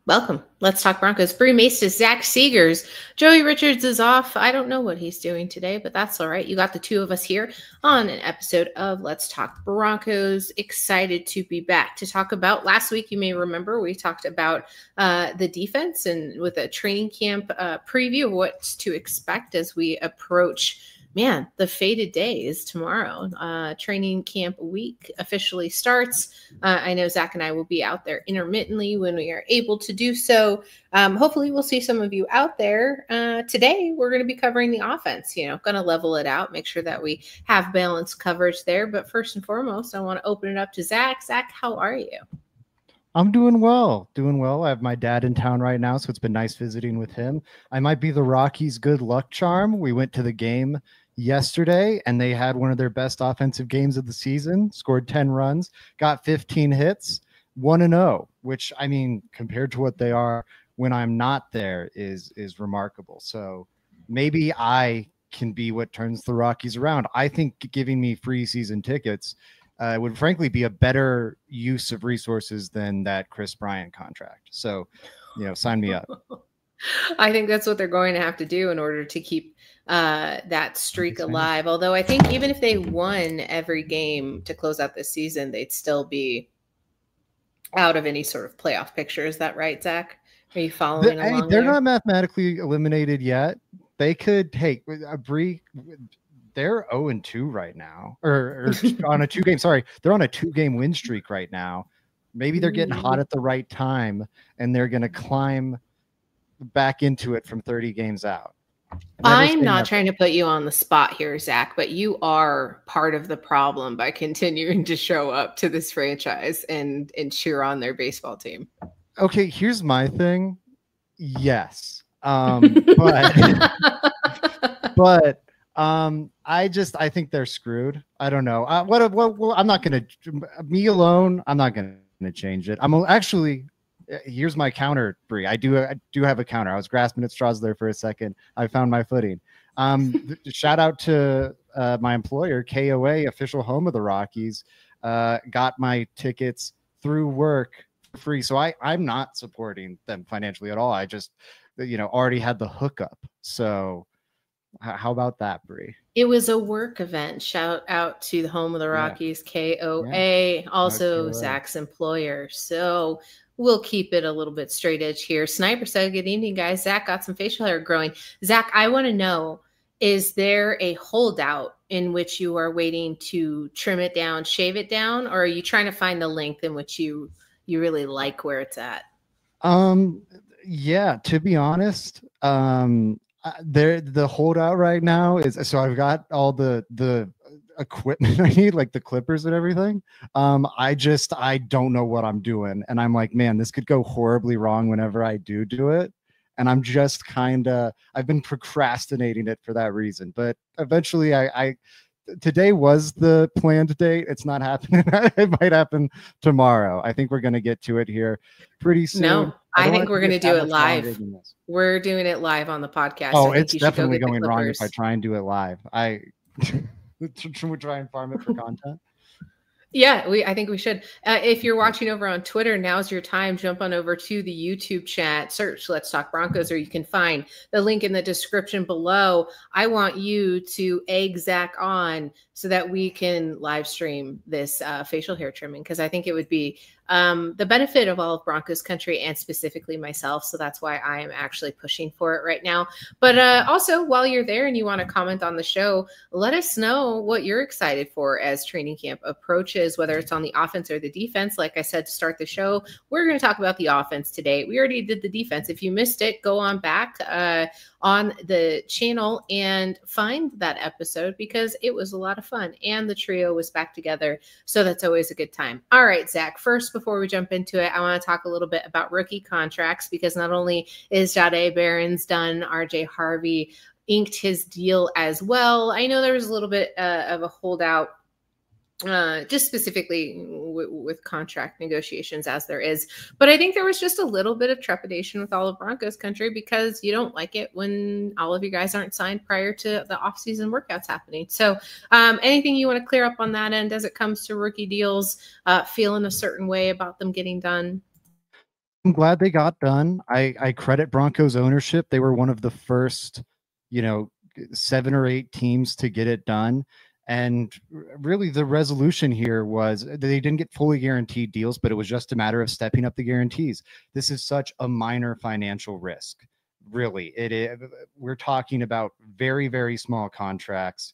Welcome. Let's talk Broncos. Bree Maestas, Zach Seegers. Joey Richards is off. I don't know what he's doing today, but that's all right. You got the two of us here on an episode of Let's Talk Broncos. Excited to be back to talk about last week. You may remember we talked about the defense and with a training camp preview of what to expect as we approach the fated day is tomorrow. Training camp week officially starts. I know Zach and I will be out there intermittently when we are able to do so. Hopefully we'll see some of you out there. Today, we're going to be covering the offense, going to level it out, make sure that we have balanced coverage there. But first and foremost, I want to open it up to Zach. Zach, how are you? I'm doing well. I have my dad in town right now, so it's been nice visiting with him. I might be the Rockies' good luck charm. We went to the game yesterday, and they had one of their best offensive games of the season, scored 10 runs, got 15 hits, 1-0, which, I mean, compared to what they are when I'm not there is remarkable. So maybe I can be what turns the Rockies around. I think giving me free season tickets would frankly be a better use of resources than that Chris Bryant contract. So, sign me up. I think that's what they're going to have to do in order to keep that streak alive. Although I think even if they won every game to close out this season, they'd still be out of any sort of playoff picture. Is that right, Zach? Are you following along? They're not mathematically eliminated yet. They could take a Bree. They're 0-2 right now, or on a 2-game. Sorry, they're on a 2-game win streak right now. Maybe they're getting hot at the right time, and they're going to climb back into it from 30 games out. I'm not trying to put you on the spot here, Zach, but you are part of the problem by continuing to show up to this franchise and cheer on their baseball team. Okay, here's my thing. Yes. But I think they're screwed. I don't know. I'm not going to, me alone, I'm not going to change it. I'm actually, here's my counter, Bree. I do have a counter. I was grasping at straws there for a second. I found my footing. Shout out to my employer, KOA, official home of the Rockies. Got my tickets through work for free. So I'm not supporting them financially at all. I just, already had the hookup. So how about that, Bree? It was a work event. Shout out to the home of the Rockies, KOA, also Zach's employer. So we'll keep it a little bit straight edge here. Sniper said, good evening, guys. Zach got some facial hair growing. Zach, I want to know, is there a holdout in which you are waiting to trim it down, shave it down, or are you trying to find the length in which you really like where it's at? Yeah, to be honest, the holdout right now is, so I've got all the equipment I need, like the clippers and everything. I don't know what I'm doing, and I'm like, man, this could go horribly wrong whenever I do it. And I'm just I've been procrastinating it for that reason. But eventually today was the planned date. It's not happening. It might happen tomorrow. I think we're going to get to it here pretty soon. No, I think we're going to do it live. We're doing it live on the podcast. Oh, it's definitely going wrong if I try and do it live. Should we try and farm it for content? Yeah, I think we should. If you're watching over on Twitter, now's your time. Jump on over to the YouTube chat, search Let's Talk Broncos, or you can find the link in the description below. I want you to egg Zach on so that we can live stream this facial hair trimming, because I think it would be the benefit of all of Broncos country and specifically myself. So that's why I am actually pushing for it right now. But also, while you're there and you want to comment on the show, let us know what you're excited for as training camp approaches, whether it's on the offense or the defense. Like I said to start the show, we're going to talk about the offense today. We already did the defense. If you missed it, go on back on the channel and find that episode, because it was a lot of fun and the trio was back together. So that's always a good time. All right, Zach, first, before we jump into it, I want to talk a little bit about rookie contracts, because not only is Jahdae Barron's done, RJ Harvey inked his deal as well. I know there was a little bit of a holdout just specifically with contract negotiations, as there is. But I think there was just a little bit of trepidation with all of Broncos country, because you don't like it when all of you guys aren't signed prior to the offseason workouts happening. So anything you want to clear up on that end as it comes to rookie deals, feeling a certain way about them getting done? I'm glad they got done. I credit Broncos ownership. They were one of the first, you know, 7 or 8 teams to get it done. And really, the resolution here was they didn't get fully guaranteed deals, but it was just a matter of stepping up the guarantees. This is such a minor financial risk. Really, it is. We're talking about very, very small contracts.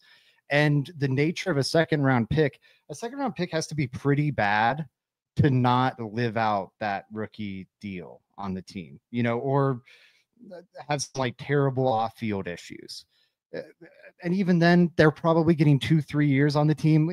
And the nature of a second round pick has to be pretty bad to not live out that rookie deal on the team, you know, or have some like terrible off field issues. Uh, And even then, they're probably getting 2, 3 years on the team.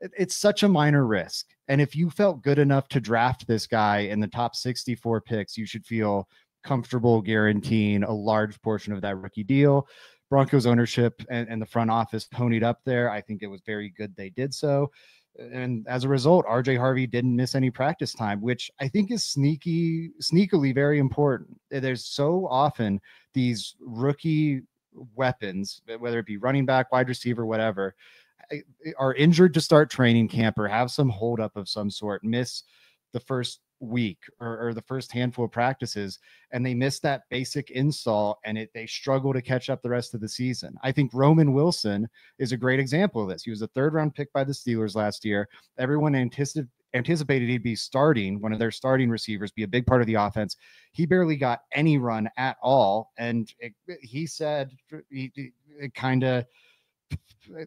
It's such a minor risk. And if you felt good enough to draft this guy in the top 64 picks, you should feel comfortable guaranteeing a large portion of that rookie deal. Broncos ownership and the front office ponied up there. I think it was very good they did so. And as a result, RJ Harvey didn't miss any practice time, which I think is sneakily very important. There's so often these rookie weapons, whether it be running back, wide receiver, whatever, are injured to start training camp or have some holdup of some sort, miss the first week or the first handful of practices, and they miss that basic install, and they struggle to catch up the rest of the season. I think Roman Wilson is a great example of this. He was a 3rd-round pick by the Steelers last year. Everyone anticipated he'd be starting, one of their starting receivers, be a big part of the offense. He barely got any run at all, and he said it kind of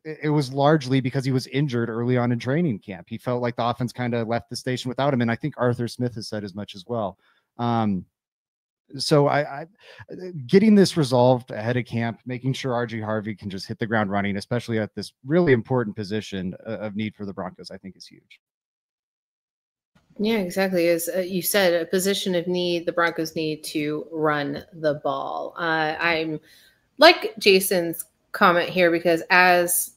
it was largely because he was injured early on in training camp. He felt like the offense kind of left the station without him. And I think Arthur Smith has said as much as well. So I getting this resolved ahead of camp, making sure RG Harvey can just hit the ground running, especially at this really important position of need for the Broncos, I think is huge. Yeah, exactly. As you said, a position of need, the Broncos need to run the ball. I'm like Jason's comment here because as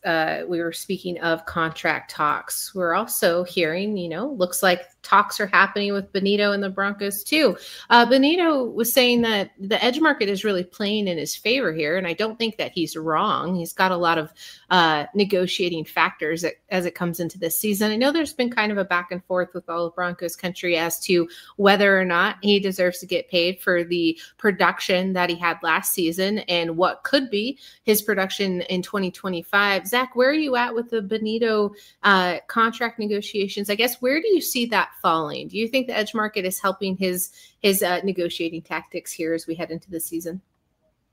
we were speaking of contract talks, we're also hearing, looks like talks are happening with Benito and the Broncos too. Benito was saying that the edge market is really playing in his favor here, and I don't think that he's wrong. He's got a lot of negotiating factors as it comes into this season. I know there's been kind of a back and forth with all of Broncos country as to whether or not he deserves to get paid for the production that he had last season and what could be his production in 2025. Zach, where are you at with the Benito contract negotiations? I guess, where do you see that falling? Do you think the edge market is helping his negotiating tactics here as we head into the season?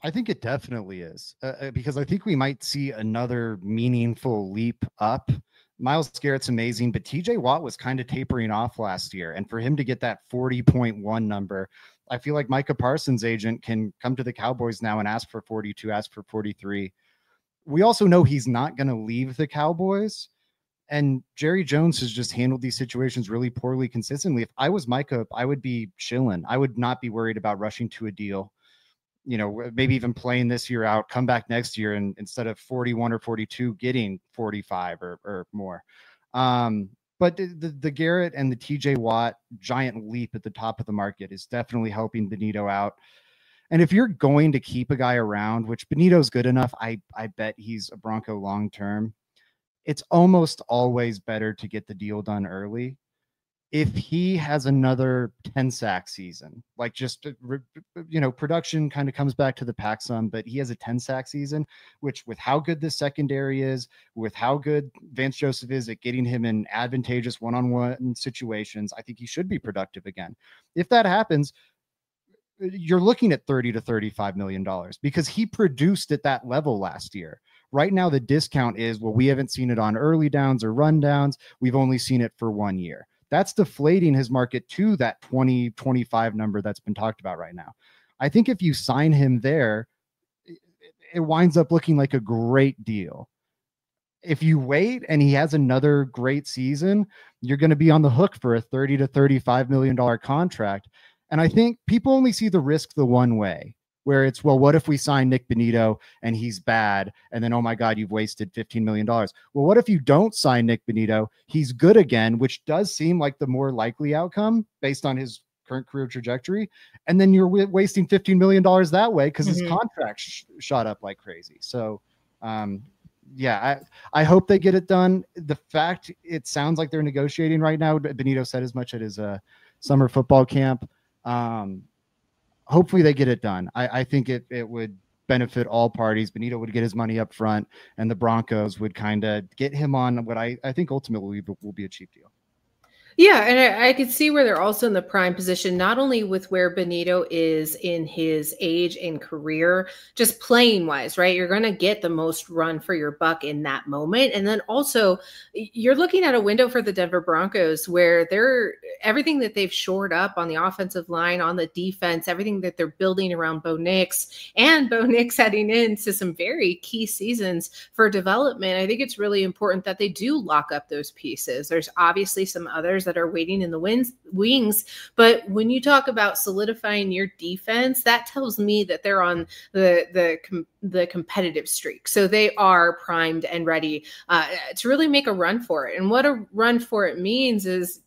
I think it definitely is because I think we might see another meaningful leap up. Myles Garrett's amazing, but TJ Watt was kind of tapering off last year. And for him to get that 40.1 number, I feel like Micah Parsons' agent can come to the Cowboys now and ask for 42, ask for 43. We also know he's not going to leave the Cowboys. And Jerry Jones has just handled these situations really poorly consistently. If I was Micah, I would be chilling. I would not be worried about rushing to a deal. Maybe even playing this year out, come back next year and instead of 41 or 42, getting 45 or more. But the Garrett and the TJ Watt giant leap at the top of the market is definitely helping Benito out. And if you're going to keep a guy around, which Benito's good enough, I bet he's a Bronco long term. It's almost always better to get the deal done early. If he has another 10 sack season, like just, production kind of comes back to the pack some, but he has a 10 sack season, which with how good this secondary is, with how good Vance Joseph is at getting him in advantageous one-on-one situations, I think he should be productive again. If that happens, you're looking at $30 to $35 million because he produced at that level last year. Right now, the discount is, well, we haven't seen it on early downs or rundowns. We've only seen it for 1 year. That's deflating his market to that 2025 number that's been talked about right now. I think if you sign him there, it winds up looking like a great deal. If you wait and he has another great season, you're going to be on the hook for a $30 to $35 million contract. And I think people only see the risk the one way, where it's, well, what if we sign Nick Benito and he's bad? And then, oh my God, you've wasted $15 million. Well, what if you don't sign Nick Benito? He's good again, which does seem like the more likely outcome based on his current career trajectory. And then you're wasting $15 million that way because his contract shot up like crazy. So, yeah, I hope they get it done. The fact it sounds like they're negotiating right now. Benito said as much at his summer football camp. Hopefully they get it done. I think it would benefit all parties. Benito would get his money up front, and the Broncos would kind of get him on what I think ultimately will be a cheap deal. Yeah, and I could see where they're also in the prime position, not only with where Benito is in his age and career, just playing wise, right? You're going to get the most run for your buck in that moment. And then also, you're looking at a window for the Denver Broncos where they're everything that they've shored up on the offensive line, on the defense, everything that they're building around Bo Nix, and Bo Nix heading into some very key seasons for development. I think it's really important that they do lock up those pieces. There's obviously some others that are waiting in the wings. But when you talk about solidifying your defense, that tells me that they're on the competitive streak. So they are primed and ready to really make a run for it. And what a run for it means is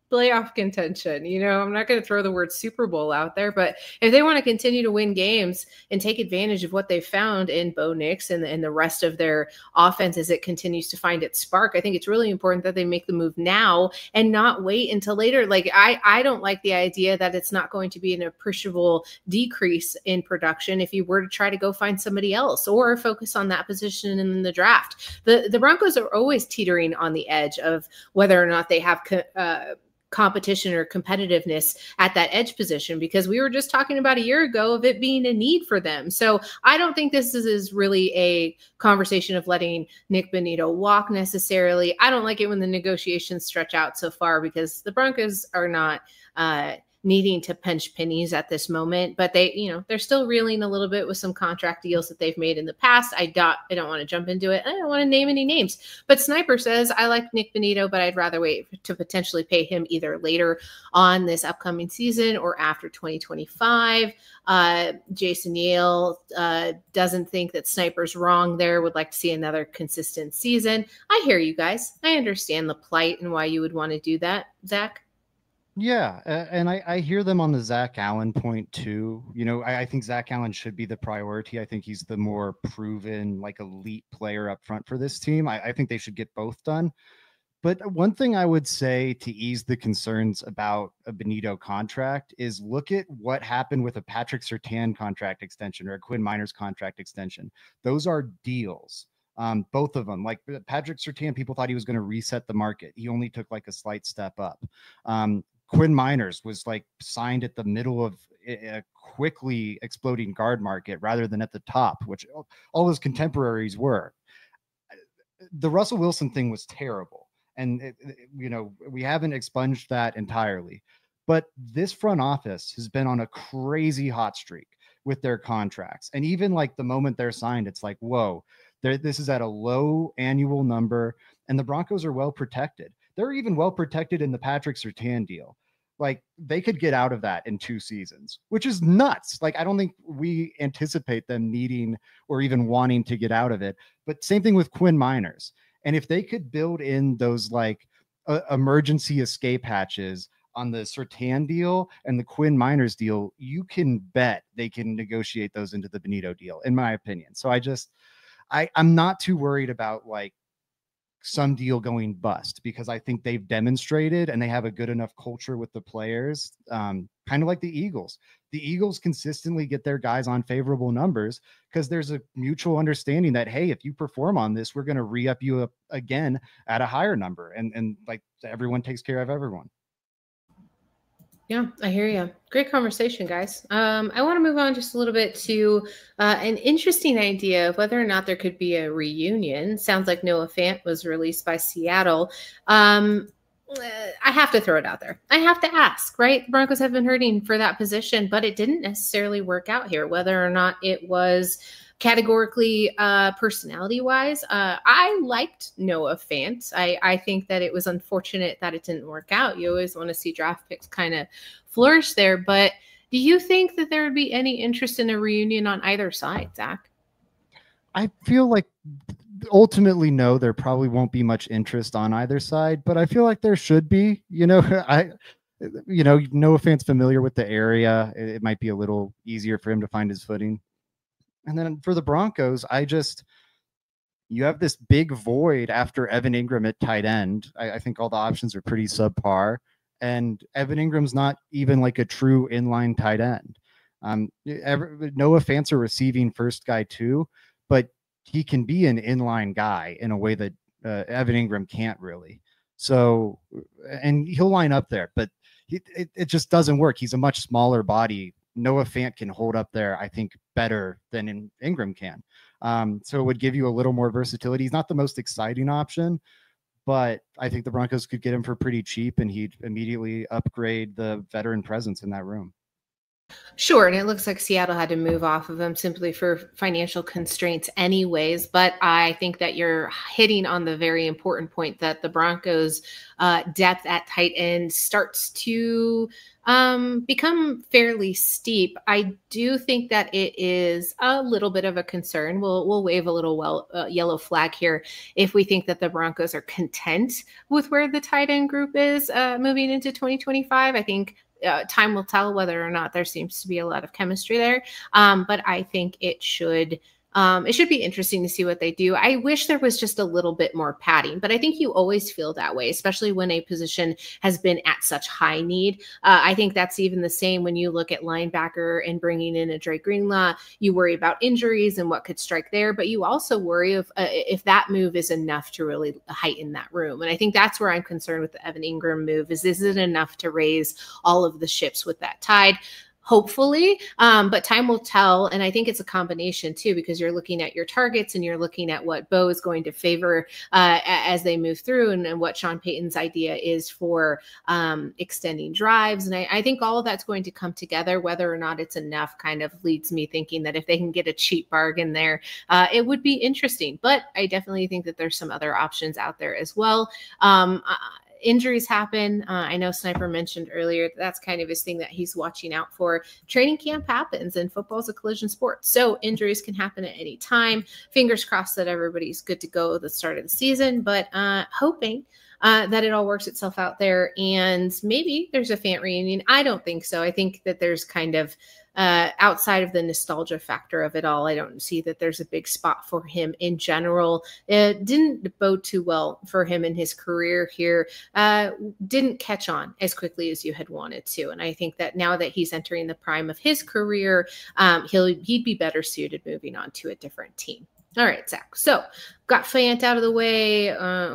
playoff contention. You know, I'm not going to throw the word Super Bowl out there, but if they want to continue to win games and take advantage of what they found in Bo Nix and the rest of their offense as it continues to find its spark, I think it's really important that they make the move now and not wait until later. Like I don't like the idea that it's not going to be an appreciable decrease in production if you were to try to go find somebody else or focus on that position in the draft. The Broncos are always teetering on the edge of whether or not they have competition or competitiveness at that edge position, because we were just talking about a year ago of it being a need for them. So I don't think this is really a conversation of letting Nick Benito walk necessarily. I don't like it when the negotiations stretch out so far because the Broncos are not needing to pinch pennies at this moment, but they're still reeling a little bit with some contract deals that they've made in the past. I don't want to jump into it. I don't want to name any names, but Sniper says, I like Nick Benito, but I'd rather wait to potentially pay him either later on this upcoming season or after 2025. Jason Yale doesn't think that Sniper's wrong there, would like to see another consistent season. I hear you guys. I understand the plight and why you would want to do that, Zach. Yeah, and I hear them on the Zach Allen point too. You know, I think Zach Allen should be the priority. I think he's the more proven, like, elite player up front for this team. I think they should get both done. But one thing I would say to ease the concerns about a Benito contract is look at what happened with a Patrick Surtain contract extension or a Quinn Miners contract extension. Those are deals. Both of them. Like Patrick Surtain, people thought he was going to reset the market. He only took like a slight step up. Quinn Miners was like signed at the middle of a quickly exploding guard market rather than at the top, which all his contemporaries were. The Russell Wilson thing was terrible. And, we haven't expunged that entirely. But this front office has been on a crazy hot streak with their contracts. And even like the moment they're signed, it's like, whoa, this is at a low annual number. And the Broncos are well protected. They're even well protected in the Patrick Surtain deal. Like they could get out of that in 2 seasons, which is nuts. Like, I don't think we anticipate them needing or even wanting to get out of it. But same thing with Quinn Miners. And if they could build in those like emergency escape hatches on the Surtain deal and the Quinn Miners deal, you can bet they can negotiate those into the Benito deal, in my opinion. So I'm not too worried about like some deal going bust, because I think they've demonstrated and they have a good enough culture with the players, kind of like the Eagles. The Eagles consistently get their guys on favorable numbers because there's a mutual understanding that, hey, if you perform on this, we're going to re-up you up again at a higher number. And like everyone takes care of everyone. Yeah, I hear you. Great conversation, guys. I want to move on just a little bit to an interesting idea of whether or not there could be a reunion. Sounds like Noah Fant was released by Seattle. I have to throw it out there. I have to ask, right? The Broncos have been hurting for that position, but it didn't necessarily work out here, whether or not it was categorically personality wise. I liked Noah Fant. I think that it was unfortunate that it didn't work out. You always want to see draft picks kind of flourish there, but do you think that there would be any interest in a reunion on either side, Zach? I feel like ultimately, no, there probably won't be much interest on either side, but I feel like there should be. Noah Fant's familiar with the area. It might be a little easier for him to find his footing. And then for the Broncos, you have this big void after Evan Ingram at tight end. I think all the options are pretty subpar. And then Quinn Miners, I think, is a guy that And Evan Ingram's not even like a true inline tight end. Noah Fant's a receiving first guy too, but he can be an inline guy in a way that Evan Ingram can't really. So, and he'll line up there, but it just doesn't work. He's a much smaller body. Noah Fant can hold up there, I think, better than Ingram can. So it would give you a little more versatility. He's not the most exciting option, but I think the Broncos could get him for pretty cheap, and he'd immediately upgrade the veteran presence in that room. Sure, and it looks like Seattle had to move off of him simply for financial constraints anyways, but I think that you're hitting on the very important point that the Broncos' depth at tight end starts to become fairly steep. I do think that it is a little bit of a concern. We'll wave a little yellow flag here if we think that the Broncos are content with where the tight end group is moving into 2025. I think time will tell whether or not there seems to be a lot of chemistry there. But I think it should be interesting to see what they do. I wish there was just a little bit more padding, but I think you always feel that way, especially when a position has been at such high need. I think that's even the same when you look at linebacker and bringing in a Dre Greenlaw. You worry about injuries and what could strike there, but you also worry if that move is enough to really heighten that room. And I think that's where I'm concerned with the Evan Ingram move is it enough to raise all of the ships with that tide? Hopefully, but time will tell. And I think it's a combination too, because you're looking at your targets and you're looking at what Bo is going to favor as they move through and what Sean Payton's idea is for extending drives. And I think all of that's going to come together. Whether or not it's enough kind of leads me thinking that if they can get a cheap bargain there, it would be interesting. But I definitely think that there's some other options out there as well. Injuries happen. I know Sniper mentioned earlier that's kind of his thing that he's watching out for. Training camp happens and football's a collision sport. So injuries can happen at any time. Fingers crossed that everybody's good to go at the start of the season, but hoping that it all works itself out there. And maybe there's a Fant reunion. I don't think so. I think that there's kind of outside of the nostalgia factor of it all, I don't see that there's a big spot for him in general. It didn't bode too well for him in his career here. Didn't catch on as quickly as you had wanted to. And I think that now that he's entering the prime of his career, he'd be better suited moving on to a different team. All right, Zach. So got Fant out of the way.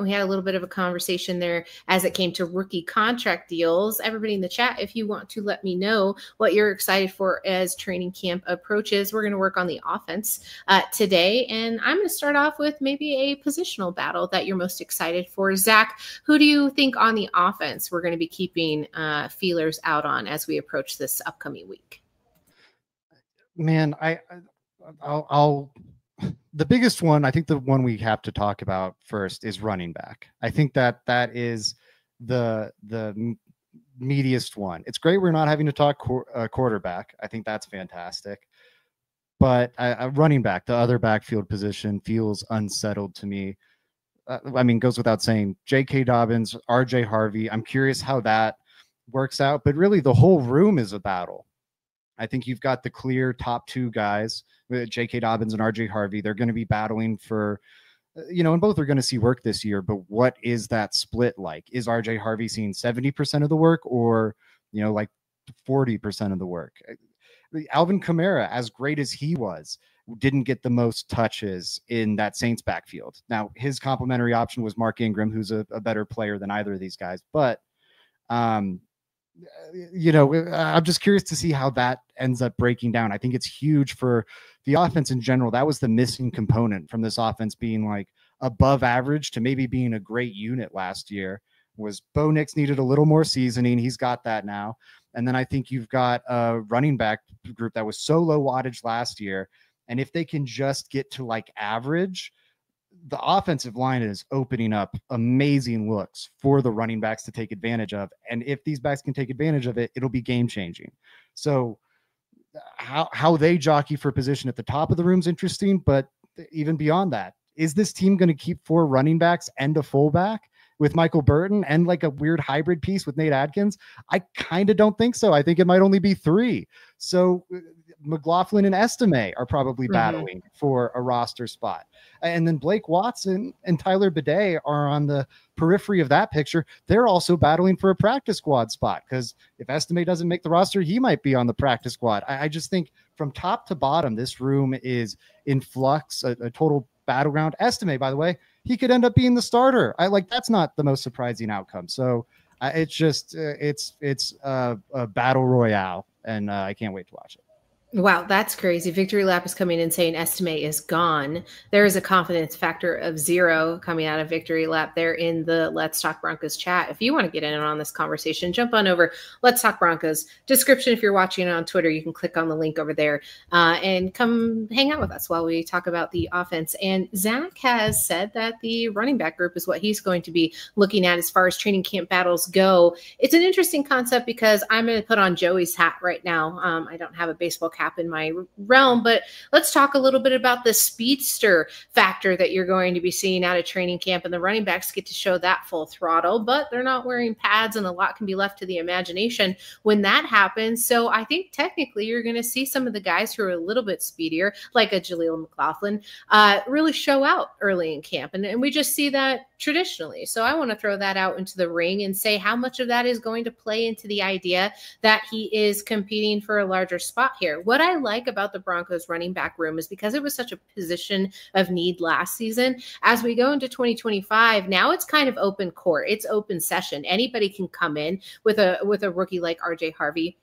We had a little bit of a conversation there as it came to rookie contract deals. Everybody in the chat, if you want to let me know what you're excited for as training camp approaches, we're going to work on the offense today. And I'm going to start off with maybe a positional battle that you're most excited for. Zach, who do you think on the offense we're going to be keeping feelers out on as we approach this upcoming week? Man, I'll the biggest one, I think the one we have to talk about first is running back. I think that is the meatiest one. It's great we're not having to talk quarterback. I think that's fantastic. But running back, the other backfield position, feels unsettled to me. I mean, goes without saying, J.K. Dobbins, R.J. Harvey. I'm curious how that works out. But really, the whole room is a battle. I think you've got the clear top two guys, J.K. Dobbins and R.J. Harvey. They're going to be battling for, and both are going to see work this year. But what is that split like? Is R.J. Harvey seeing 70% of the work or, like 40% of the work? Alvin Kamara, as great as he was, didn't get the most touches in that Saints backfield. Now, his complementary option was Mark Ingram, who's a better player than either of these guys. But, I'm just curious to see how that ends up breaking down. I think it's huge for the offense in general. That was the missing component from this offense being like above average to maybe being a great unit last year. Was Bo Nix needed a little more seasoning. He's got that now. And then I think you've got a running back group that was so low wattage last year. And if they can just get to like average, the offensive line is opening up amazing looks for the running backs to take advantage of. And if these backs can take advantage of it, it'll be game changing. So how they jockey for position at the top of the room is interesting, but even beyond that, is this team going to keep 4 running backs and a fullback? with Michael Burton and like a weird hybrid piece with Nate Adkins? I kind of don't think so. I think it might only be 3. So McLaughlin and Estime are probably battling for a roster spot. And then Blake Watson and Tyler Bidet are on the periphery of that picture. They're also battling for a practice squad spot, because if Estime doesn't make the roster, he might be on the practice squad. I just think from top to bottom, this room is in flux, a total battleground. Estime, by the way, he could end up being the starter. That's not the most surprising outcome. So it's just it's a battle royale, and I can't wait to watch it. Wow, that's crazy. Victory Lap is coming in saying Estime is gone. There is a confidence factor of 0 coming out of Victory Lap there in the Let's Talk Broncos chat. If you want to get in on this conversation, jump on over Let's Talk Broncos description. If you're watching it on Twitter, you can click on the link over there and come hang out with us while we talk about the offense. And Zach has said that the running back group is what he's going to be looking at as far as training camp battles go. It's an interesting concept because I'm going to put on Joey's hat right now. I don't have a baseball cap in my realm, but let's talk a little bit about the speedster factor that you're going to be seeing out of training camp, and the running backs get to show that full throttle, but they're not wearing pads, and a lot can be left to the imagination when that happens. So I think technically you're going to see some of the guys who are a little bit speedier, like a Jaleel McLaughlin, really show out early in camp, and we just see that traditionally. So I want to throw that out into the ring and say how much of that is going to play into the idea that he is competing for a larger spot here. What I like about the Broncos running back room is because it was such a position of need last season. As we go into 2025, now it's kind of open court. It's open session. Anybody can come in with a rookie like RJ Harvey,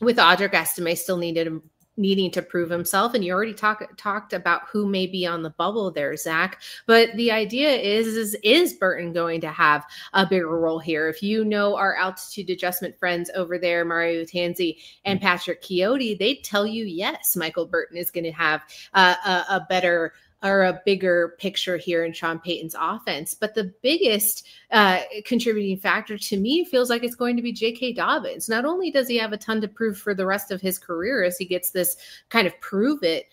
with Audric Estime still needing to prove himself. And you already talked about who may be on the bubble there, Zach. But the idea is Burton going to have a bigger role here? If you know our altitude adjustment friends over there, Mario Tanzi and Patrick Chiotti, they'd tell you, yes, Michael Burton is going to have a better or a bigger picture here in Sean Payton's offense. But the biggest contributing factor to me feels like it's going to be J.K. Dobbins. Not only does he have a ton to prove for the rest of his career as he gets this kind of prove it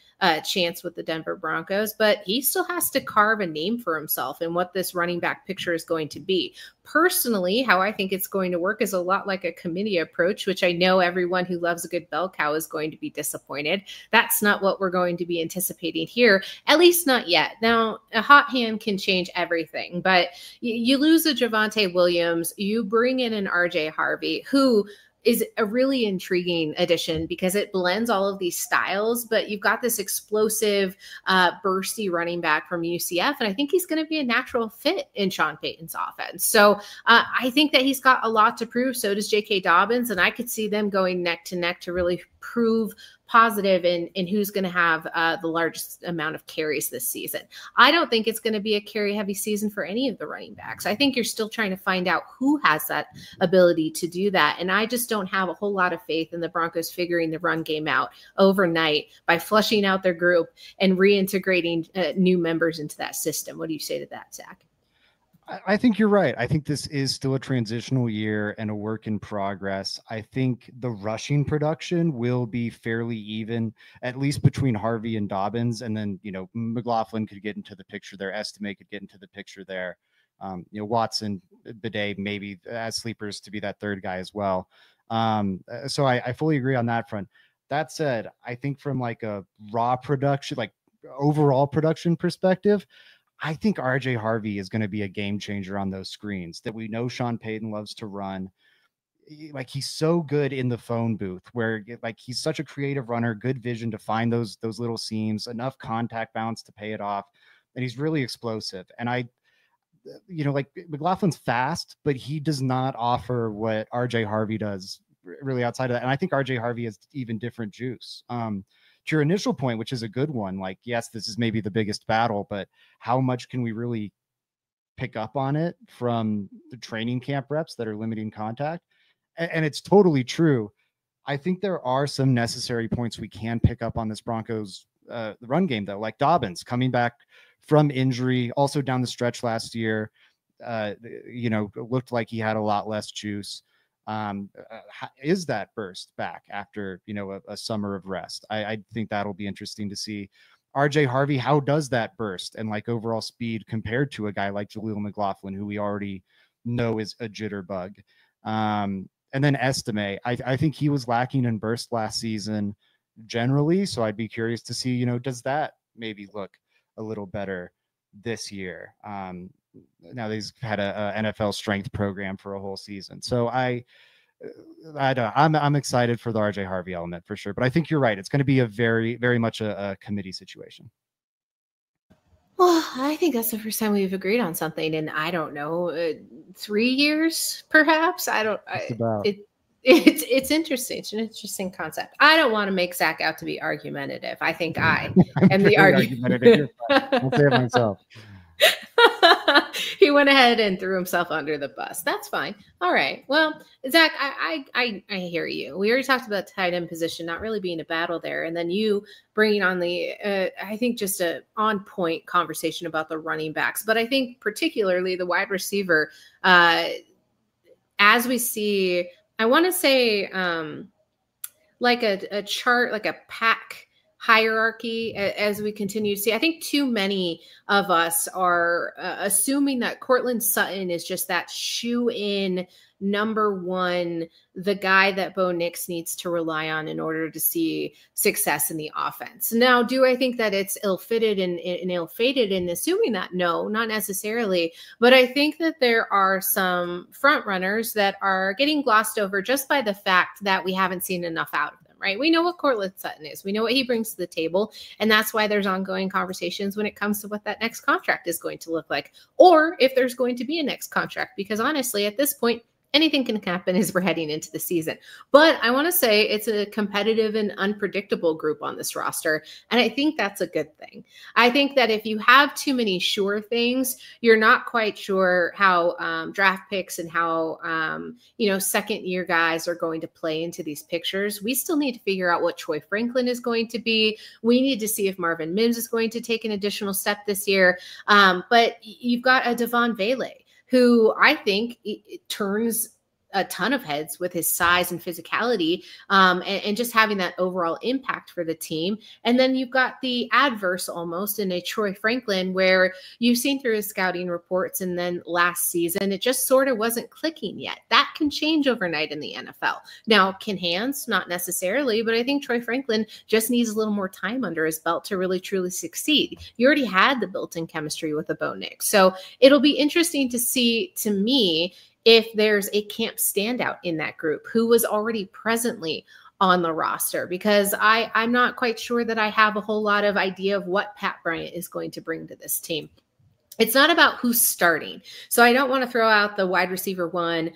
chance with the Denver Broncos, but he still has to carve a name for himself in what this running back picture is going to be. Personally, how I think it's going to work is a lot like a committee approach, which I know everyone who loves a good bell cow is going to be disappointed. That's not what we're going to be anticipating here, at least not yet. Now, a hot hand can change everything, but you lose a Javonte Williams, you bring in an RJ Harvey, who is a really intriguing addition because it blends all of these styles, but you've got this explosive, bursty running back from UCF, and I think he's going to be a natural fit in Sean Payton's offense. So I think that he's got a lot to prove. So does J.K. Dobbins, and I could see them going neck to neck to really prove positive in who's going to have the largest amount of carries this season. I don't think it's going to be a carry heavy season for any of the running backs. I think you're still trying to find out who has that ability to do that. And I just don't have a whole lot of faith in the Broncos figuring the run game out overnight by flushing out their group and reintegrating new members into that system. What do you say to that, Zach? I think you're right. I think this is still a transitional year and a work in progress. I think the rushing production will be fairly even, at least between Harvey and Dobbins. And then, McLaughlin could get into the picture there. Estime could get into the picture there. Watson, Bidet, maybe as sleepers to be that third guy as well. So I fully agree on that front. That said, I think from like a raw production, like overall production perspective, I think RJ Harvey is going to be a game changer on those screens that we know Sean Payton loves to run. Like, he's so good in the phone booth where like he's such a creative runner, good vision to find those little seams, enough contact balance to pay it off. And he's really explosive. And like McLaughlin's fast, but he does not offer what RJ Harvey does really outside of that. And I think RJ Harvey has even different juice. To your initial point, which is a good one, like, yes, this is maybe the biggest battle, but how much can we really pick up on it from the training camp reps that are limiting contact? And it's totally true. I think there are some necessary points we can pick up on this Broncos the run game, though, like Dobbins coming back from injury, also down the stretch last year, looked like he had a lot less juice. Is that burst back after a summer of rest? I think that'll be interesting to see. RJ Harvey, how does that burst and like overall speed compared to a guy like Jaleel McLaughlin, who we already know is a jitterbug? And then Estime, I think he was lacking in burst last season generally. So I'd be curious to see, does that maybe look a little better this year? Now he's had a NFL strength program for a whole season. So I'm excited for the RJ Harvey element for sure, but I think you're right. It's going to be a very, very much a committee situation. Well, I think that's the first time we've agreed on something in, I don't know, 3 years, perhaps. It's interesting. It's an interesting concept. I don't want to make Zach out to be argumentative. I think I am the argumentative. I'll say it myself. He went ahead and threw himself under the bus. That's fine. All right. Well, Zach, I hear you. We already talked about tight end position not really being a battle there, and then you bringing on the I think just a on point conversation about the running backs, but I think particularly the wide receiver. As we see, I want to say like a chart, like a pack hierarchy as we continue to see. I think too many of us are assuming that Courtland Sutton is just that shoe-in number one, the guy that Bo Nix needs to rely on in order to see success in the offense. Now, do I think that it's ill-fitted and ill-fated in assuming that? No, not necessarily. But I think that there are some front runners that are getting glossed over just by the fact that we haven't seen enough out of them. Right? We know what Courtland Sutton is. We know what he brings to the table. And that's why there's ongoing conversations when it comes to what that next contract is going to look like, or if there's going to be a next contract, because honestly, at this point, anything can happen as we're heading into the season. But I want to say it's a competitive and unpredictable group on this roster. And I think that's a good thing. I think that if you have too many sure things, you're not quite sure how draft picks and how, second year guys are going to play into these pictures. We still need to figure out what Troy Franklin is going to be. We need to see if Marvin Mims is going to take an additional step this year. But you've got a Devon Vele, who I think turns a ton of heads with his size and physicality, and just having that overall impact for the team. And then you've got the adverse almost in a Troy Franklin, where you've seen through his scouting reports and then last season, it just sort of wasn't clicking yet. That can change overnight in the NFL. Now, can hands? Not necessarily, but I think Troy Franklin just needs a little more time under his belt to really, truly succeed. You already had the built-in chemistry with a Bo Nix. So it'll be interesting to see, to me, if there's a camp standout in that group who was already presently on the roster, because I'm not quite sure that I have a whole lot of idea of what Pat Bryant is going to bring to this team. It's not about who's starting. So I don't want to throw out the wide receiver one,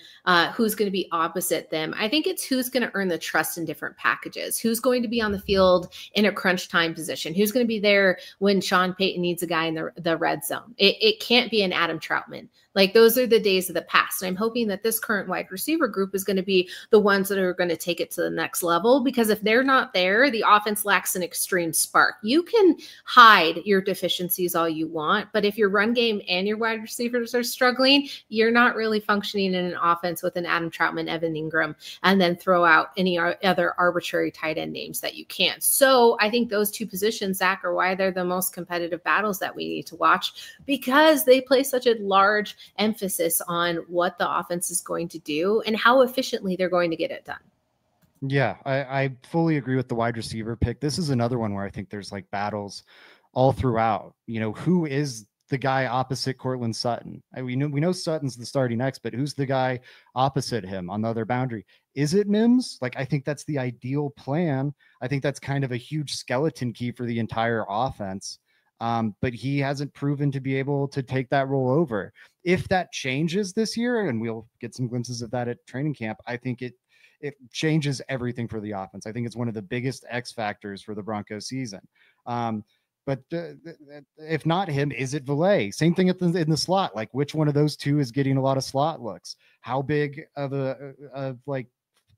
who's going to be opposite them. I think it's who's going to earn the trust in different packages, who's going to be on the field in a crunch time position, who's going to be there when Sean Payton needs a guy in the red zone. It can't be an Adam Troutman. Like, those are the days of the past. And I'm hoping that this current wide receiver group is going to be the ones that are going to take it to the next level, because if they're not there, the offense lacks an extreme spark. You can hide your deficiencies all you want, but if your run game and your wide receivers are struggling, you're not really functioning in an offense with an Adam Troutman, Evan Ingram, and then throw out any other arbitrary tight end names that you can't. So I think those two positions, Zach, are why they're the most competitive battles that we need to watch, because they play such a large emphasis on what the offense is going to do and how efficiently they're going to get it done. Yeah, I fully agree with the wide receiver pick. This is another one where I think there's like battles all throughout. Who is the guy opposite Courtland Sutton? We know Sutton's the starting X, but who's the guy opposite him on the other boundary? Is it Mims? Like, I think that's the ideal plan. I think that's kind of a huge skeleton key for the entire offense. But he hasn't proven to be able to take that role over. If that changes this year, and we'll get some glimpses of that at training camp, I think it changes everything for the offense. I think it's one of the biggest X factors for the Broncos season. But if not him, is it Vele? Same thing in the slot. Like, which one of those two is getting a lot of slot looks? How big of a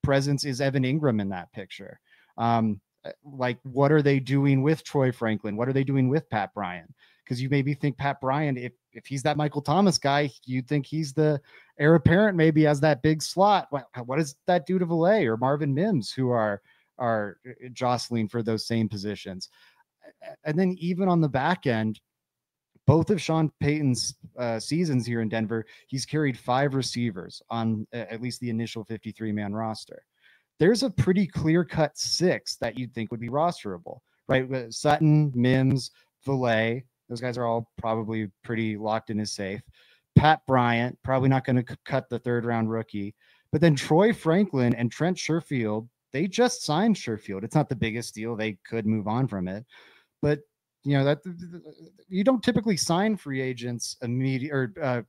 presence is Evan Ingram in that picture? Like, what are they doing with Troy Franklin? What are they doing with Pat Bryant? Because you maybe think Pat Bryant, if he's that Michael Thomas guy, you think he's the heir apparent maybe as that big slot. What does that do to Vele or Marvin Mims, who are jostling for those same positions? And then even on the back end, both of Sean Payton's seasons here in Denver, he's carried 5 receivers on at least the initial 53-man roster. There's a pretty clear-cut 6 that you'd think would be rosterable, right? Sutton, Mims, Valet, those guys are all probably pretty locked in as safe. Pat Bryant, probably not going to cut the 3rd-round rookie. But then Troy Franklin and Trent Sherfield, they just signed Sherfield. It's not the biggest deal. They could move on from it. But that you don't typically sign free agents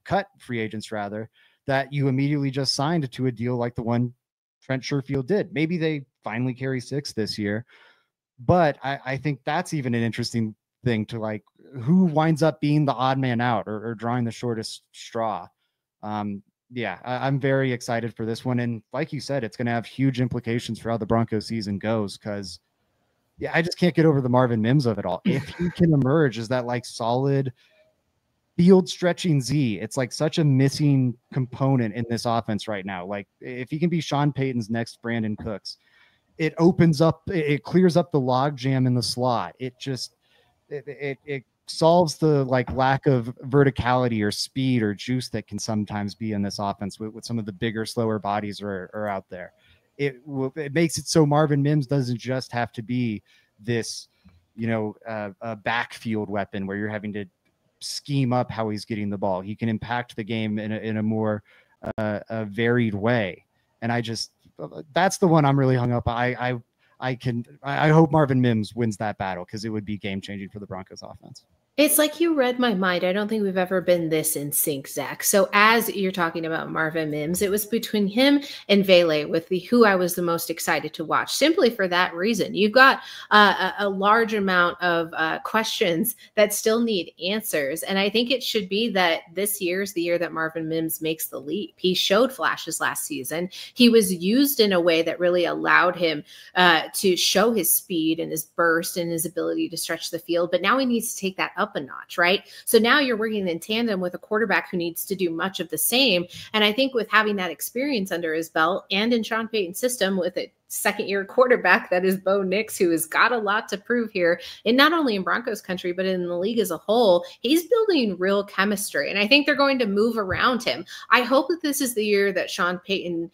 cut free agents rather, that you immediately just signed to a deal like the one Trent Sherfield did. Maybe they finally carry 6 this year, but I think that's even an interesting thing to like who winds up being the odd man out or drawing the shortest straw. Yeah, I'm very excited for this one. And like you said, it's going to have huge implications for how the Broncos season goes, because yeah, I just can't get over the Marvin Mims of it all. If he can emerge as that like solid field stretching Z, it's like such a missing component in this offense right now. Like if he can be Sean Payton's next Brandon Cooks, it opens up, it clears up the log jam in the slot. It just, it solves the like lack of verticality or speed or juice that can sometimes be in this offense with some of the bigger, slower bodies are out there. It makes it so Marvin Mims doesn't just have to be this, a backfield weapon where you're having to scheme up how he's getting the ball. He can impact the game in a more varied way. And that's the one I'm really hung up. I hope Marvin Mims wins that battle, because it would be game changing for the Broncos offense. It's like you read my mind. I don't think we've ever been this in sync, Zach. So as you're talking about Marvin Mims, it was between him and Vele with who I was the most excited to watch, simply for that reason. You've got a large amount of questions that still need answers. And I think it should be that this year is the year that Marvin Mims makes the leap. He showed flashes last season. He was used in a way that really allowed him to show his speed and his burst and his ability to stretch the field. But now he needs to take that up a notch, right? So now you're working in tandem with a quarterback who needs to do much of the same. And I think with having that experience under his belt and in Sean Payton's system with a second-year quarterback that is Bo Nix, who has got a lot to prove here, and not only in Broncos country, but in the league as a whole, he's building real chemistry. And I think they're going to move around him. I hope that this is the year that Sean Payton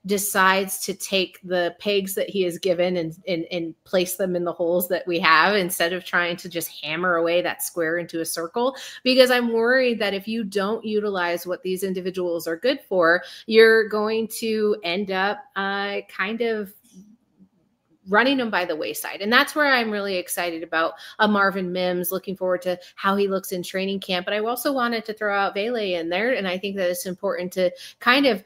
decides to take the pegs that he has given and place them in the holes that we have, instead of trying to just hammer away that square into a circle. Because I'm worried that if you don't utilize what these individuals are good for, you're going to end up kind of running them by the wayside. And that's where I'm really excited about Marvin Mims, looking forward to how he looks in training camp. But I also wanted to throw out Vele in there. And I think that it's important to kind of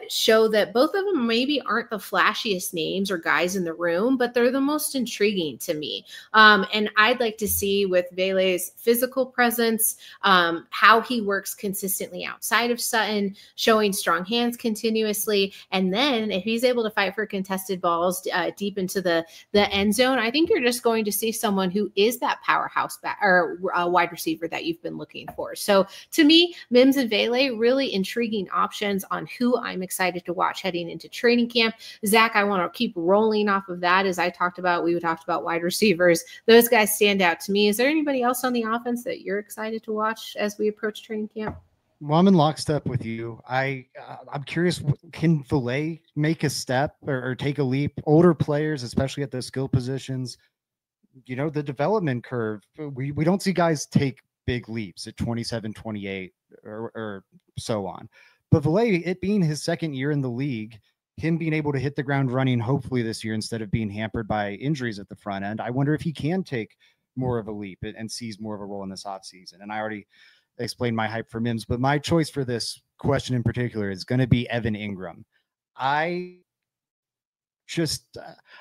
show that both of them maybe aren't the flashiest names or guys in the room, but they're the most intriguing to me. And I'd like to see with Vele's physical presence, how he works consistently outside of Sutton, showing strong hands continuously. And then if he's able to fight for contested balls deep into the end zone, I think you're just going to see someone who is that powerhouse wide receiver that you've been looking for. So to me, Mims and Vele, really intriguing options on who I'm excited to watch heading into training camp. Zach, I want to keep rolling off of that. As we talked about wide receivers. Those guys stand out to me. Is there anybody else on the offense that you're excited to watch as we approach training camp? Well, I'm in lockstep with you. I'm curious, can Valet make a step or take a leap? Older players, especially at those skill positions, the development curve, we don't see guys take big leaps at 27, 28 or so on. But Valet, it being his second year in the league, him being able to hit the ground running, hopefully this year, instead of being hampered by injuries at the front end, I wonder if he can take more of a leap and seize more of a role in this offseason. And I already explained my hype for Mims, but my choice for this question in particular is going to be Evan Ingram. I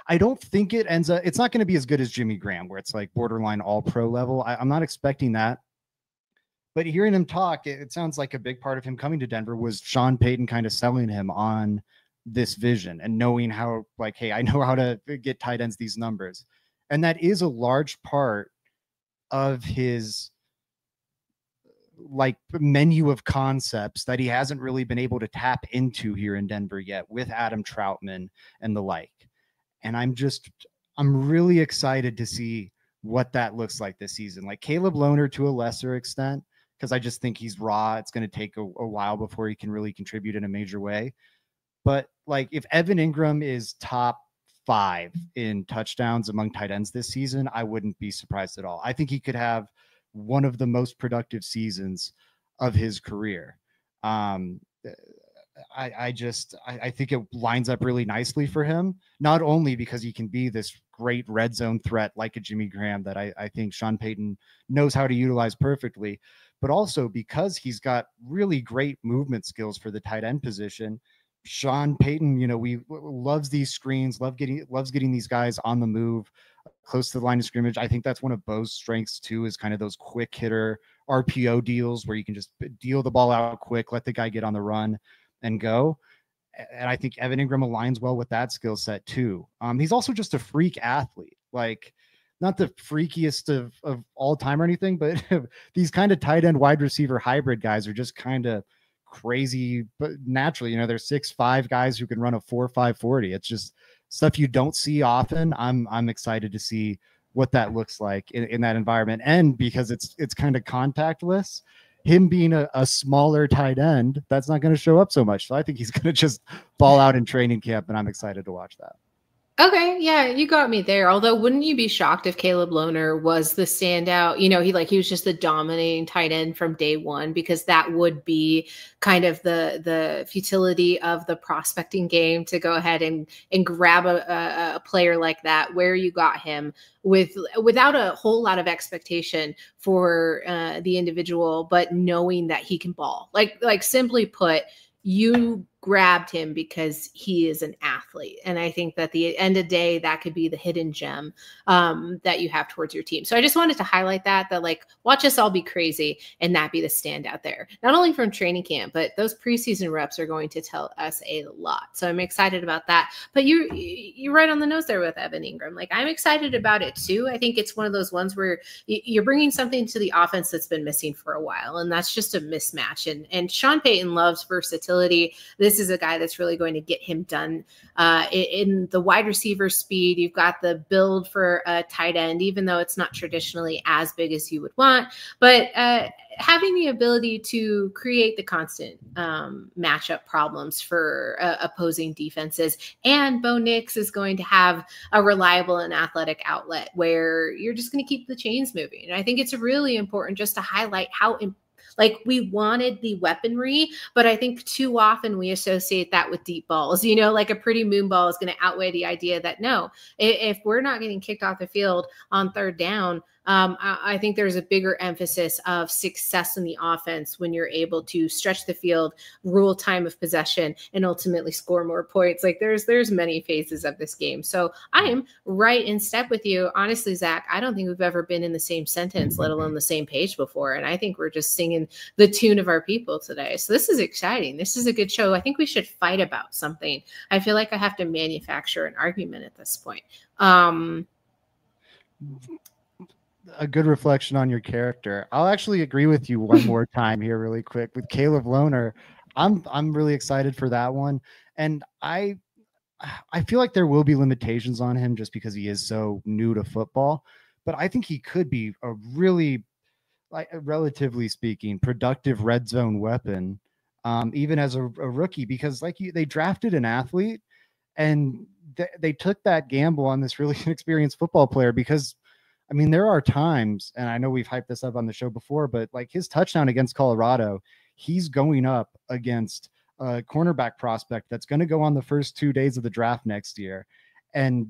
don't think it ends up, it's not going to be as good as Jimmy Graham, where it's like borderline all pro level. I'm not expecting that. But hearing him talk, it sounds like a big part of him coming to Denver was Sean Payton kind of selling him on this vision and knowing how, like, hey, I know how to get tight ends these numbers. And that is a large part of his like menu of concepts that he hasn't really been able to tap into here in Denver yet with Adam Troutman and the like. And I'm really excited to see what that looks like this season. Like Caleb Lohner to a lesser extent, because I just think he's raw. It's going to take a while before he can really contribute in a major way. But like if Evan Ingram is top 5 in touchdowns among tight ends this season, I wouldn't be surprised at all. I think he could have one of the most productive seasons of his career. Um, I think it lines up really nicely for him, not only because he can be this great red zone threat like a Jimmy Graham that I think Sean Payton knows how to utilize perfectly, but also because he's got really great movement skills for the tight end position. Sean Payton, we loves these screens, loves getting these guys on the move close to the line of scrimmage. I think that's one of Bo's strengths too, is kind of those quick hitter RPO deals where you can just deal the ball out quick, let the guy get on the run and go. And I think Evan Ingram aligns well with that skill set too. He's also just a freak athlete, like not the freakiest of all time or anything, but these kind of tight end wide receiver hybrid guys are just kind of crazy, but naturally, they're 6'5" guys who can run a 4.5 40. It's just stuff you don't see often. I'm excited to see what that looks like in that environment. And because it's kind of contactless, him being a smaller tight end, that's not going to show up so much. So I think he's going to just ball out in training camp, and I'm excited to watch that. Okay, yeah, you got me there. Although, wouldn't you be shocked if Caleb Lohner was the standout? He was just the dominating tight end from day one, because that would be kind of the futility of the prospecting game, to go ahead and grab a player like that, where you got him without a whole lot of expectation for the individual, but knowing that he can ball. Like simply put, you grabbed him because he is an athlete. And I think that the end of the day, that could be the hidden gem that you have towards your team. So I just wanted to highlight that like, watch us all be crazy and that be the standout there, not only from training camp, but those preseason reps are going to tell us a lot. So I'm excited about that. But you're right on the nose there with Evan Ingram. Like, I'm excited about it too. I think it's one of those ones where you're bringing something to the offense that's been missing for a while. And that's just a mismatch. And Sean Payton loves versatility. This is a guy that's really going to get him done in the wide receiver speed. You've got the build for a tight end, even though it's not traditionally as big as you would want, but having the ability to create the constant matchup problems for opposing defenses. And Bo Nix is going to have a reliable and athletic outlet where you're just going to keep the chains moving. And I think it's really important just to highlight how like, we wanted the weaponry, but I think too often we associate that with deep balls. Like a pretty moon ball is going to outweigh the idea that no, if we're not getting kicked off the field on third down, I think there's a bigger emphasis of success in the offense when you're able to stretch the field, rule time of possession, and ultimately score more points. Like, there's many phases of this game. So I am right in step with you. Honestly, Zach, I don't think we've ever been in the same sentence, let alone the same page before. And I think we're just singing the tune of our people today. So this is exciting. This is a good show. I think we should fight about something. I feel like I have to manufacture an argument at this point. A good reflection on your character. I'll actually agree with you one more time here really quick with Caleb Lohner. I'm really excited for that one. And I feel like there will be limitations on him just because he is so new to football, but I think he could be a really, like, relatively speaking, productive red zone weapon, even as a rookie, because they drafted an athlete and they took that gamble on this really inexperienced football player because, I mean, there are times, and I know we've hyped this up on the show before, but like his touchdown against Colorado, he's going up against a cornerback prospect that's going to go on the first 2 days of the draft next year and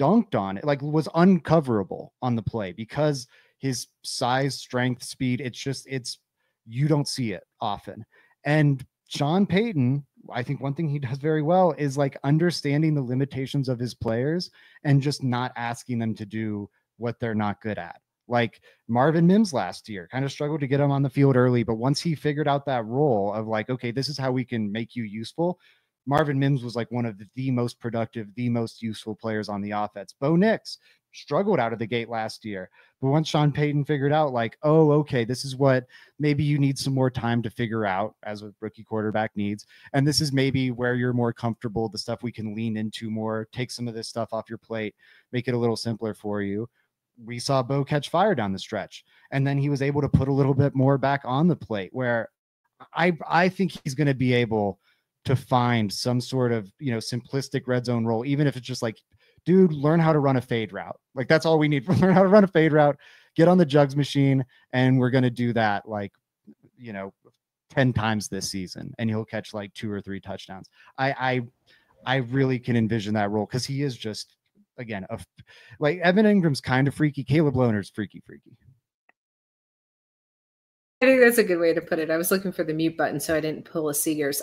dunked on it, like was uncoverable on the play because his size, strength, speed, you don't see it often. And Sean Payton, I think one thing he does very well is like understanding the limitations of his players and just not asking them to do what they're not good at. Like Marvin Mims last year kind of struggled to get him on the field early, but once he figured out that role of like, okay, this is how we can make you useful, Marvin Mims was like one of the most productive, the most useful players on the offense. Bo Nix struggled out of the gate last year, but once Sean Payton figured out like, oh, okay, this is what maybe you need some more time to figure out as a rookie quarterback needs, and this is maybe where you're more comfortable, the stuff we can lean into more, take some of this stuff off your plate, make it a little simpler for you. we saw Bo catch fire down the stretch, and then he was able to put a little bit more back on the plate, where I think he's going to be able to find some sort of, simplistic red zone role, even if it's just like, dude, learn how to run a fade route. Like, that's all we need. Learn how to run a fade route, get on the jugs machine, and we're going to do that, like, 10 times this season, and he'll catch like 2 or 3 touchdowns. I really can envision that role, because he is just, again, like, Evan Ingram's kind of freaky. Caleb Lohner's freaky. I think that's a good way to put it. I was looking for the mute button, so I didn't pull a Seegers.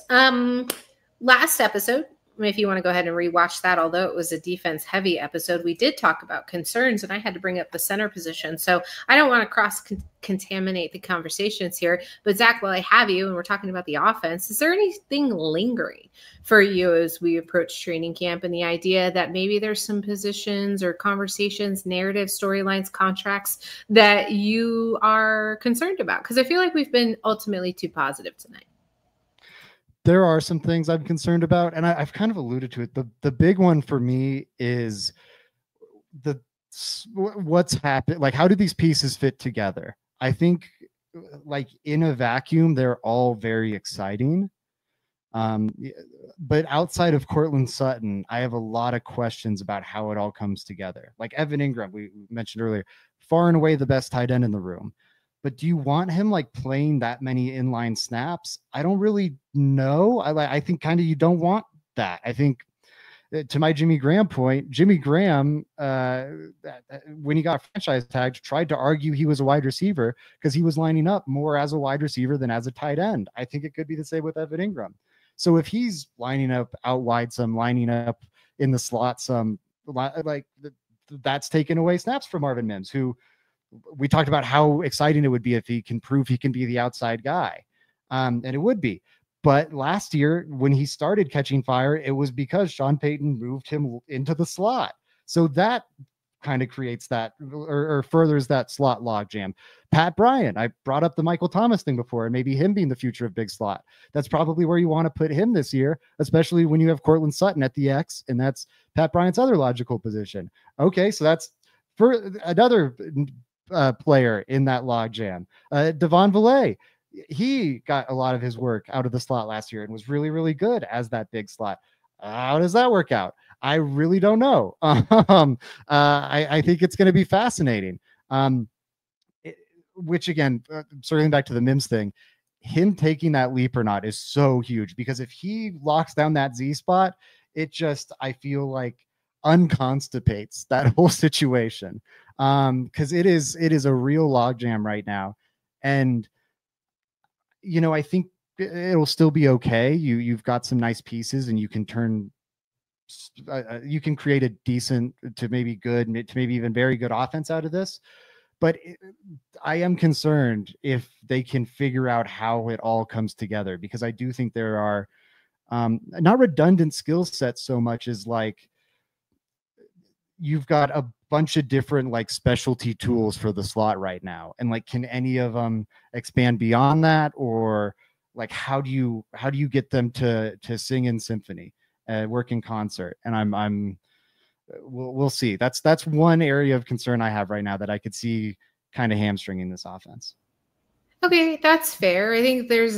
Last episode, if you want to go ahead and rewatch that, although it was a defense heavy episode, we did talk about concerns, and I had to bring up the center position. So I don't want to cross-contaminate the conversations here. But Zach, while I have you and we're talking about the offense, is there anything lingering for you as we approach training camp, and the idea that maybe there's some positions or conversations, narratives, storylines, contracts that you are concerned about? Because I feel like we've been ultimately too positive tonight. There are some things I'm concerned about, and I've kind of alluded to it. The big one for me is what's happened. Like, how do these pieces fit together? I think, like, in a vacuum, they're all very exciting. But outside of Courtland Sutton, I have a lot of questions about how it all comes together. Like Evan Ingram, we mentioned earlier, far and away the best tight end in the room. But do you want him like playing that many inline snaps? I don't really know. I think kind of you don't want that. I think, to my Jimmy Graham point, Jimmy Graham, when he got franchise tagged, tried to argue he was a wide receiver because he was lining up more as a wide receiver than as a tight end. I think it could be the same with Evan Ingram. So if he's lining up out wide some, lining up in the slot some, like, that's taken away snaps from Marvin Mims, who we talked about how exciting it would be if he can prove he can be the outside guy. And it would be. But last year, when he started catching fire, it was because Sean Payton moved him into the slot. So that kind of creates that, or furthers that slot logjam. Pat Bryant, I brought up the Michael Thomas thing before, and maybe him being the future of big slot. That's probably where you want to put him this year, especially when you have Courtland Sutton at the X, and that's Pat Bryant's other logical position. Okay, so that's for another player in that logjam. Devon Villay, he got a lot of his work out of the slot last year and was really, really good as that big slot. How does that work out? I really don't know. I think it's going to be fascinating. Which again, circling back to the Mims thing, him taking that leap or not is so huge, because if he locks down that Z spot, it just, I feel like, unconstipates that whole situation. Because it is a real logjam right now. And I think it'll still be okay. You've got some nice pieces, and you can you can create a decent to maybe good to maybe even very good offense out of this. But I am concerned if they can figure out how it all comes together, because I do think there are not redundant skill sets so much as like you've got a bunch of different like specialty tools for the slot right now, and like, can any of them expand beyond that, or like how do you get them to sing in symphony, work in concert? And we'll see. That's one area of concern I have right now that I could see kind of hamstringing this offense. Okay, that's fair. I think there's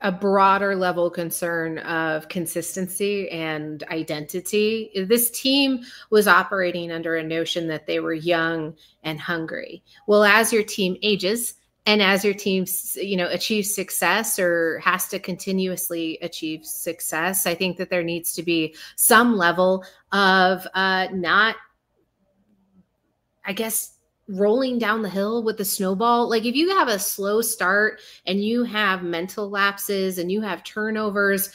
a broader level concern of consistency and identity. This team was operating under a notion that they were young and hungry. Well, as your team ages and as your team, achieves success or has to continuously achieve success, I think that there needs to be some level of not, I guess, rolling down the hill with the snowball. Like, if you have a slow start and you have mental lapses and you have turnovers,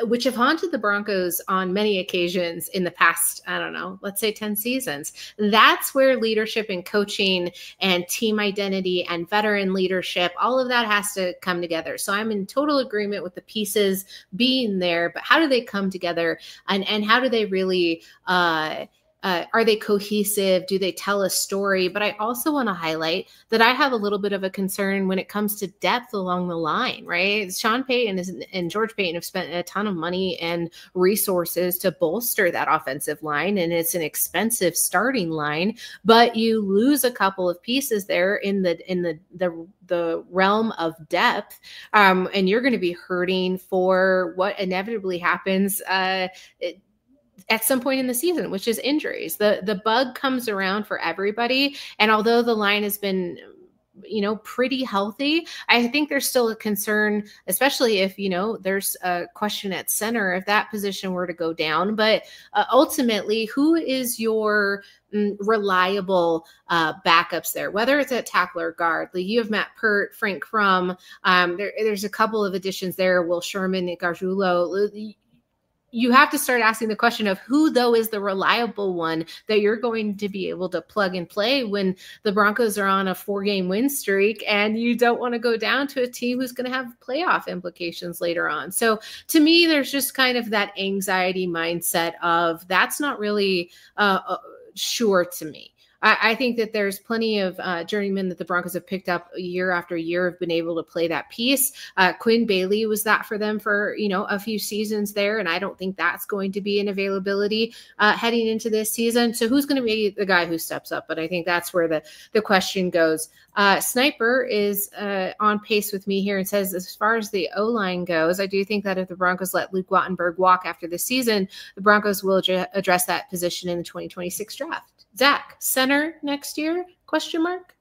which have haunted the Broncos on many occasions in the past, I don't know, let's say 10 seasons, that's where leadership and coaching and team identity and veteran leadership, all of that has to come together. So I'm in total agreement with the pieces being there, but how do they come together, and how do they really are they cohesive? Do they tell a story? But I also want to highlight that I have a little bit of a concern when it comes to depth along the line, right? Sean Payton and George Payton have spent a ton of money and resources to bolster that offensive line, and it's an expensive starting line, but you lose a couple of pieces there in the realm of depth, and you're going to be hurting for what inevitably happens at some point in the season, which is injuries. The bug comes around for everybody. And although the line has been, pretty healthy, I think there's still a concern, especially if, there's a question at center, if that position were to go down. But ultimately, who is your reliable backups there, whether it's at tackle or guard? Like, you have Matt Pert, Frank Crum. There's a couple of additions there, Will Sherman, Nick Gargiulo. You have to start asking the question of who, though, is the reliable one that you're going to be able to plug and play when the Broncos are on a 4-game win streak, and you don't want to go down to a team who's going to have playoff implications later on. So to me, there's just kind of that anxiety mindset of that's not really sure to me. I think that there's plenty of journeymen that the Broncos have picked up year after year, have been able to play that piece. Quinn Bailey was that for them for, a few seasons there. And I don't think that's going to be an availability heading into this season. So who's going to be the guy who steps up? But I think that's where the question goes. Sniper is on pace with me here and says, as far as the O-line goes, I do think that if the Broncos let Luke Wattenberg walk after the season, the Broncos will address that position in the 2026 draft. Zach, center next year? Question mark.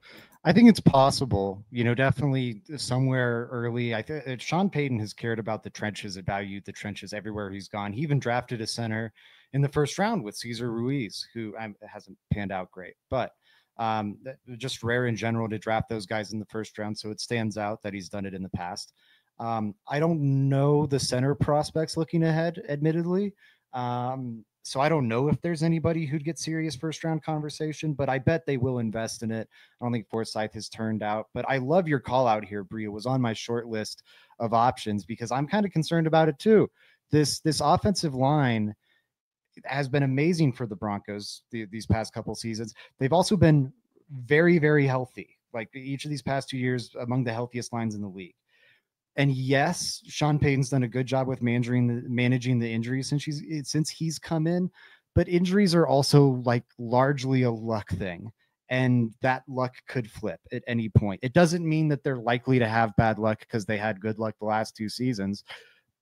I think it's possible, definitely somewhere early. Sean Payton has cared about the trenches and valued the trenches everywhere he's gone. He even drafted a center in the first round with Cesar Ruiz, who hasn't panned out great, but just rare in general to draft those guys in the first round. So it stands out that he's done it in the past. I don't know the center prospects looking ahead, admittedly. So I don't know if there's anybody who'd get serious first round conversation, but I bet they will invest in it. I don't think Forsyth has turned out, but I love your call out here, Bria. It was on my short list of options because I'm kind of concerned about it too. This offensive line has been amazing for the Broncos these past couple seasons. They've also been very, very healthy. Like each of these past 2 years, among the healthiest lines in the league. And yes, Sean Payton's done a good job with managing the injuries since he's come in, but injuries are also like largely a luck thing, and that luck could flip at any point. It doesn't mean that they're likely to have bad luck because they had good luck the last 2 seasons,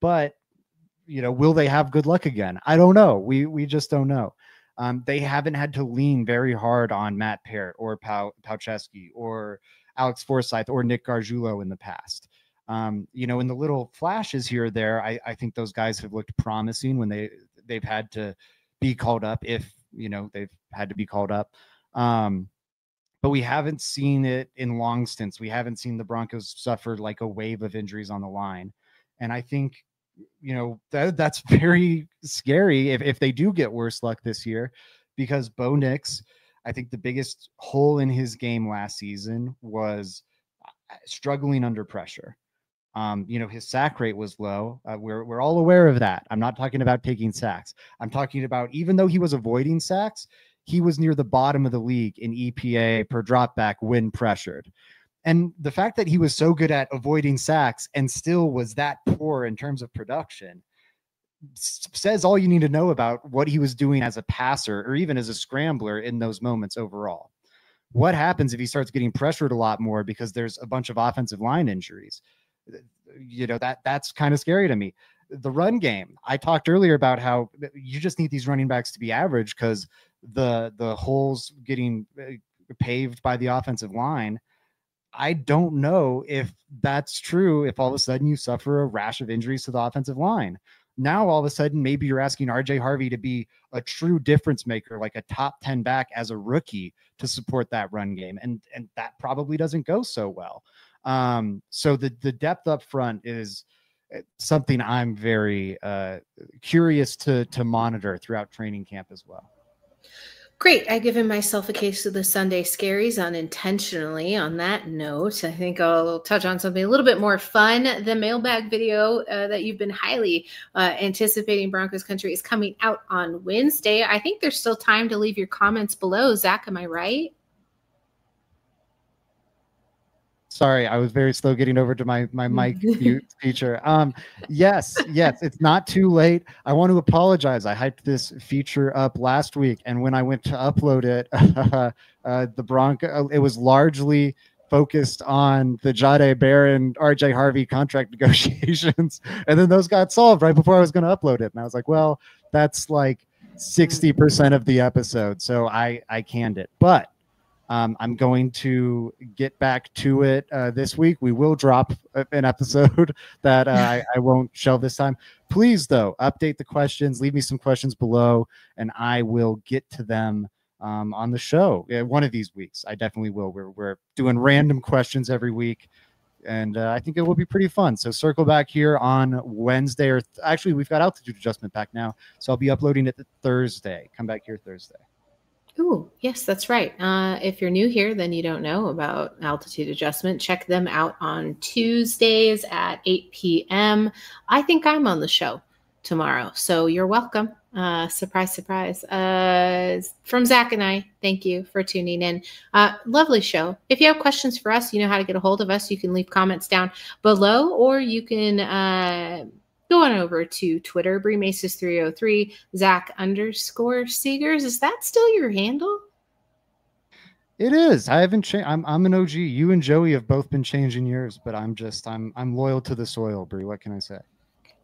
but will they have good luck again? I don't know. We just don't know. They haven't had to lean very hard on Matt Parrott or Paucheski or Alex Forsyth or Nick Gargiulo in the past. In the little flashes here or there, I think those guys have looked promising when they've had to be called up, if they've had to be called up. But we haven't seen it in long stints. We haven't seen the Broncos suffer like a wave of injuries on the line. And I think, that's very scary if they do get worse luck this year, because Bo Nix, I think the biggest hole in his game last season was struggling under pressure. His sack rate was low. We're all aware of that. I'm not talking about taking sacks. I'm talking about, even though he was avoiding sacks, he was near the bottom of the league in EPA per dropback when pressured. And the fact that he was so good at avoiding sacks and still was that poor in terms of production says all you need to know about what he was doing as a passer or even as a scrambler in those moments overall. What happens if he starts getting pressured a lot more because there's a bunch of offensive line injuries? That's kind of scary to me. The run game, I talked earlier about how you just need these running backs to be average because the holes getting paved by the offensive line. I don't know if that's true if all of a sudden you suffer a rash of injuries to the offensive line. Now, all of a sudden, maybe you're asking RJ Harvey to be a true difference maker, like a top 10 back as a rookie to support that run game. And that probably doesn't go so well. So the depth up front is something I'm very curious to monitor throughout training camp as well. Great. I've given myself a case of the Sunday scaries unintentionally. On that note, I think I'll touch on something a little bit more fun. The mailbag video that you've been highly anticipating, Broncos Country, is coming out on Wednesday. I think there's still time to leave your comments below. Zach, am I right? Sorry, I was very slow getting over to my mic mute feature. Yes, it's not too late. I want to apologize. I hyped this feature up last week, and when I went to upload it, the Bronco, it was largely focused on the Jade Barron, RJ Harvey contract negotiations, and then those got solved right before I was going to upload it, and I was like, well, that's like 60% of the episode, so I canned it, but I'm going to get back to it this week. We will drop an episode that I won't shelve this time. Please, though, update the questions. Leave me some questions below, and I will get to them on the show one of these weeks. I definitely will. We're doing random questions every week, and I think it will be pretty fun. So circle back here on Wednesday, or actually, we've got altitude adjustment back now, so I'll be uploading it Thursday. Come back here Thursday. Ooh, yes, that's right. If you're new here, then you don't know about altitude adjustment. Check them out on Tuesdays at 8 p.m. I think I'm on the show tomorrow, so you're welcome. Surprise, surprise. From Zach and I, thank you for tuning in. Lovely show. If you have questions for us, you know how to get a hold of us. You can leave comments down below, or you can go on over to Twitter, BreeMaces303, Zach_Seegers. Is that still your handle? It is. I haven't changed. I'm an OG. You and Joey have both been changing yours, but I'm loyal to the soil, Bree. What can I say?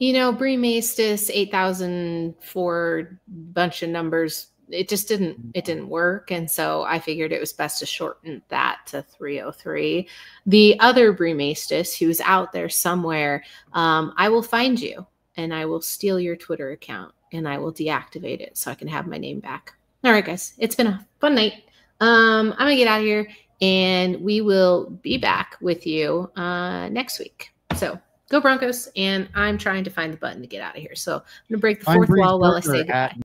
You know, Bree Maestas 8004 bunch of numbers. It just didn't work. And so I figured it was best to shorten that to 303. The other Bree Maestas who's out there somewhere, I will find you and I will steal your Twitter account and I will deactivate it so I can have my name back. All right, guys, it's been a fun night. I'm going to get out of here and we will be back with you next week. So go Broncos. And I'm trying to find the button to get out of here. So I'm going to break the fourth wall while I say goodbye.